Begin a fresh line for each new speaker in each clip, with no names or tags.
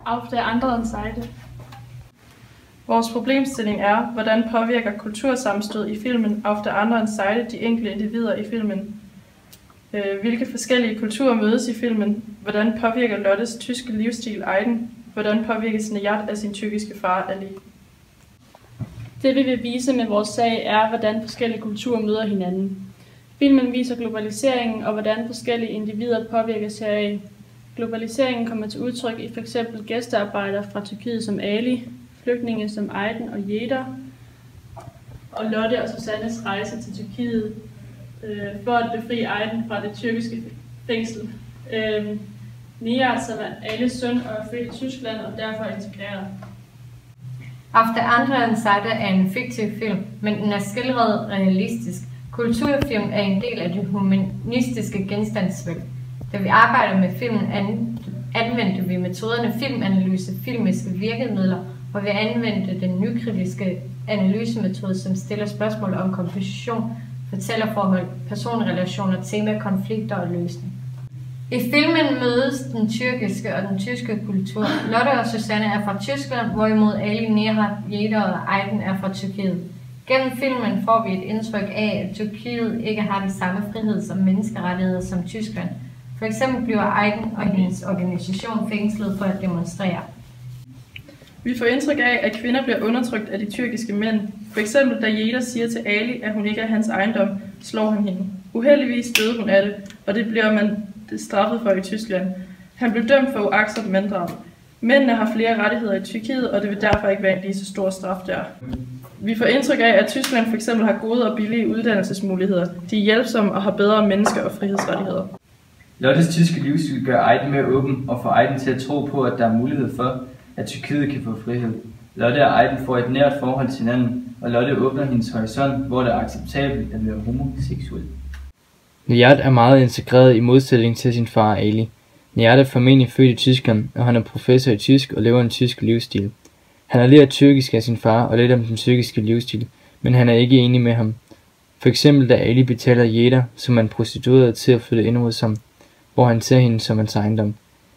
Auf der anderen Seite.
Vores problemstilling er, hvordan påvirker kultursammenstød i filmen Auf der anderen Seite de enkelte individer i filmen? Hvilke forskellige kulturer mødes i filmen? Hvordan påvirker Lottes tyske livsstil Aiden? Hvordan påvirkes Nihat af sin tyrkiske far Ali?
Det vi vil vise med vores sag er, hvordan forskellige kulturer møder hinanden. Filmen viser globaliseringen og hvordan forskellige individer påvirkes heraf. Globaliseringen kommer til udtryk i f.eks. gæstearbejdere fra Tyrkiet som Ali, flygtninge som Aiden og Jeder, og Lotte og Susannes rejse til Tyrkiet for at befri Aiden fra det tyrkiske fængsel. Nihat, som er Alis søn og er født i Tyskland og derfor integreret.
Auf der anderen Seite er en fiktiv film, men den er skildret realistisk. Kulturfilm er en del af det humanistiske genstandsfelt. Da vi arbejder med filmen, anvendte vi metoderne filmanalyse, filmiske virkemidler, hvor vi anvendte den nykritiske analysemetode, som stiller spørgsmål om komposition, fortællerforhold, personrelationer, tema, konflikter og løsning. I filmen mødes den tyrkiske og den tyske kultur. Lotte og Susanne er fra Tyskland, hvorimod Ali, Nihat, Jeder og Aiden er fra Tyrkiet. Gennem filmen får vi et indtryk af, at Tyrkiet ikke har de samme friheds- og menneskerettigheder som Tyskland. For eksempel bliver Aiden og hendes organisation fængslet for at demonstrere.
Vi får indtryk af, at kvinder bliver undertrykt af de tyrkiske mænd. For eksempel da Jeder siger til Ali, at hun ikke er hans ejendom, slår han hende. Uheldigvis døde hun af det, og det bliver man straffet for i Tyskland. Han blev dømt for uagtsomt manddrab. Mændene har flere rettigheder i Tyrkiet, og det vil derfor ikke være en lige så stor straf der. Vi får indtryk af, at Tyskland for eksempel har gode og billige uddannelsesmuligheder. De er hjælpsomme og har bedre menneske- og frihedsrettigheder.
Lottes tyske livsstil gør Aiden mere åben og får Aiden til at tro på, at der er mulighed for, at Tyrkiet kan få frihed. Lotte og Aiden får et nært forhold til hinanden, og Lotte åbner hendes horisont, hvor det er acceptabelt at være homoseksuel.
Nihat er meget integreret i modsætning til sin far Ali. Nihat er formentlig født i Tyskland, og han er professor i tysk og lever en tysk livsstil. Han har lært tyrkisk af sin far og lidt om den tyrkiske livsstil, men han er ikke enig med ham. For eksempel da Ali betaler Jeder, som er en prostitueret, til at flytte ind hos ham, hvor han ser hende som hans ejendom.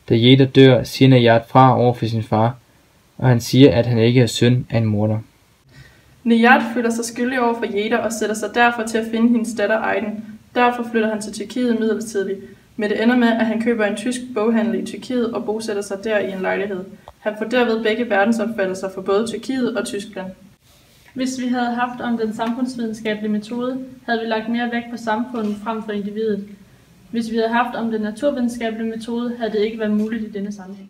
Da Jeder dør, siger Nihat fra over for sin far, og han siger, at han ikke er søn af en morder.
Nihat føler sig skyldig over for Jeder og sætter sig derfor til at finde hendes datter Aiden. Derfor flytter han til Tyrkiet midlertidigt, men det ender med, at han køber en tysk boghandel i Tyrkiet og bosætter sig der i en lejlighed. Han får derved begge verdensopfattelser for både Tyrkiet og Tyskland.
Hvis vi havde haft om den samfundsvidenskabelige metode, havde vi lagt mere vægt på samfundet frem for individet. Hvis vi havde haft om den naturvidenskabelige metode, havde det ikke været muligt i denne sammenhæng.